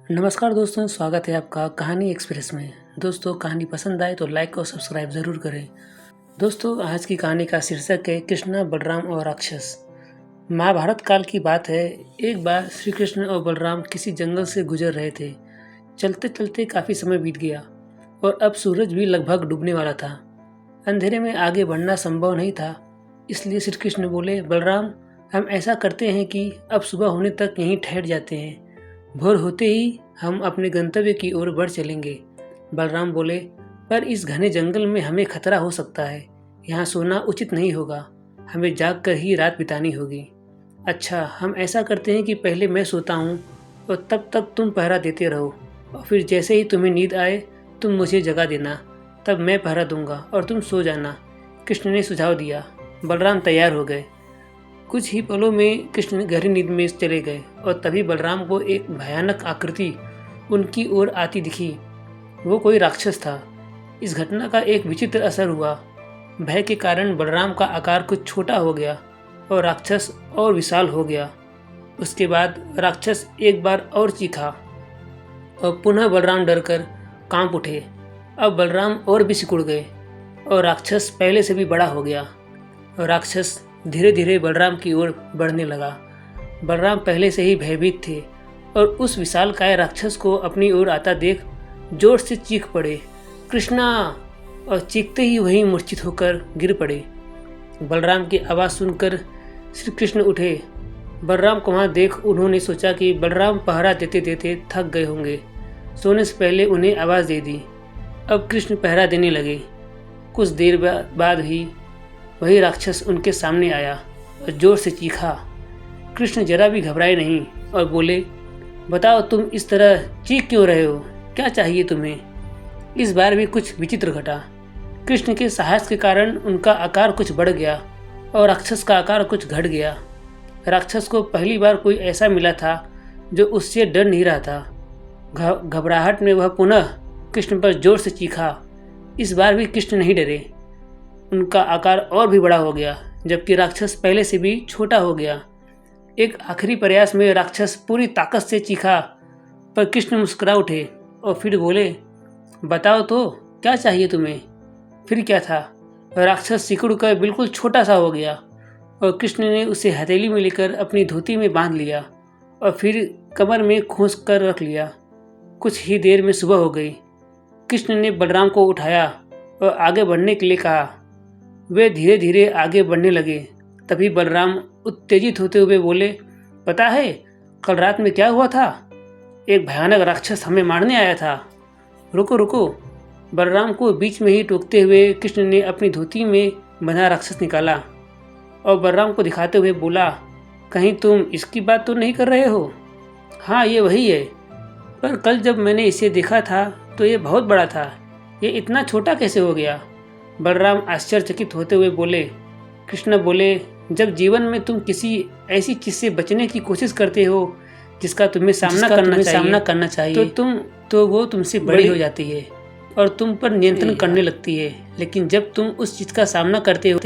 नमस्कार दोस्तों, स्वागत है आपका कहानी एक्सप्रेस में। दोस्तों, कहानी पसंद आए तो लाइक और सब्सक्राइब ज़रूर करें। दोस्तों, आज की कहानी का शीर्षक है कृष्णा, बलराम और राक्षस। महाभारत काल की बात है। एक बार श्री कृष्ण और बलराम किसी जंगल से गुजर रहे थे। चलते चलते काफ़ी समय बीत गया और अब सूरज भी लगभग डूबने वाला था। अंधेरे में आगे बढ़ना संभव नहीं था, इसलिए श्री कृष्ण बोले, बलराम, हम ऐसा करते हैं कि अब सुबह होने तक यहीं ठहर जाते हैं। भोर होते ही हम अपने गंतव्य की ओर बढ़ चलेंगे। बलराम बोले, पर इस घने जंगल में हमें खतरा हो सकता है। यहाँ सोना उचित नहीं होगा। हमें जाग कर ही रात बितानी होगी। अच्छा, हम ऐसा करते हैं कि पहले मैं सोता हूँ और तब तक तुम पहरा देते रहो, और फिर जैसे ही तुम्हें नींद आए तुम मुझे जगा देना। तब मैं पहरा दूंगा और तुम सो जाना। कृष्ण ने सुझाव दिया। बलराम तैयार हो गए। कुछ ही पलों में कृष्ण गहरी नींद में चले गए और तभी बलराम को एक भयानक आकृति उनकी ओर आती दिखी। वो कोई राक्षस था। इस घटना का एक विचित्र असर हुआ। भय के कारण बलराम का आकार कुछ छोटा हो गया और राक्षस और विशाल हो गया। उसके बाद राक्षस एक बार और चीखा और पुनः बलराम डरकर कांप उठे। अब बलराम और भी सिकुड़ गए और राक्षस पहले से भी बड़ा हो गया। और राक्षस धीरे धीरे बलराम की ओर बढ़ने लगा। बलराम पहले से ही भयभीत थे और उस विशालकाय राक्षस को अपनी ओर आता देख जोर से चीख पड़े, कृष्णा! और चीखते ही वहीं मूर्छित होकर गिर पड़े। बलराम की आवाज़ सुनकर श्री कृष्ण उठे। बलराम को वहाँ देख उन्होंने सोचा कि बलराम पहरा देते देते थक गए होंगे। सोने से पहले उन्हें आवाज़ दे दी। अब कृष्ण पहरा देने लगे। कुछ देर बाद ही वही राक्षस उनके सामने आया और जोर से चीखा। कृष्ण जरा भी घबराए नहीं और बोले, बताओ, तुम इस तरह चीख क्यों रहे हो? क्या चाहिए तुम्हें? इस बार भी कुछ विचित्र घटा। कृष्ण के साहस के कारण उनका आकार कुछ बढ़ गया और राक्षस का आकार कुछ घट गया। राक्षस को पहली बार कोई ऐसा मिला था जो उससे डर नहीं रहा था। घबराहट में वह पुनः कृष्ण पर जोर से चीखा। इस बार भी कृष्ण नहीं डरे। उनका आकार और भी बड़ा हो गया, जबकि राक्षस पहले से भी छोटा हो गया। एक आखिरी प्रयास में राक्षस पूरी ताकत से चीखा, पर कृष्ण मुस्कुरा उठे और फिर बोले, बताओ तो, क्या चाहिए तुम्हें? फिर क्या था? राक्षस सिकुड़ कर बिल्कुल छोटा सा हो गया और कृष्ण ने उसे हथेली में लेकर अपनी धोती में बांध लिया और फिर कमर में खोस कर रख लिया। कुछ ही देर में सुबह हो गई। कृष्ण ने बलराम को उठाया और आगे बढ़ने के लिए कहा। वे धीरे धीरे आगे बढ़ने लगे। तभी बलराम उत्तेजित होते हुए बोले, पता है कल रात में क्या हुआ था? एक भयानक राक्षस हमें मारने आया था। रुको रुको! बलराम को बीच में ही टोकते हुए कृष्ण ने अपनी धोती में बंधा राक्षस निकाला और बलराम को दिखाते हुए बोला, कहीं तुम इसकी बात तो नहीं कर रहे हो? हाँ, ये वही है। पर कल जब मैंने इसे देखा था तो ये बहुत बड़ा था। ये इतना छोटा कैसे हो गया? बलराम आश्चर्यचकित होते हुए बोले। कृष्ण बोले, जब जीवन में तुम किसी ऐसी चीज से बचने की कोशिश करते हो जिसका तुम्हें सामना करना चाहिए तो वो तुमसे बड़ी हो जाती है और तुम पर नियंत्रण करने लगती है। लेकिन जब तुम उस चीज का सामना करते हो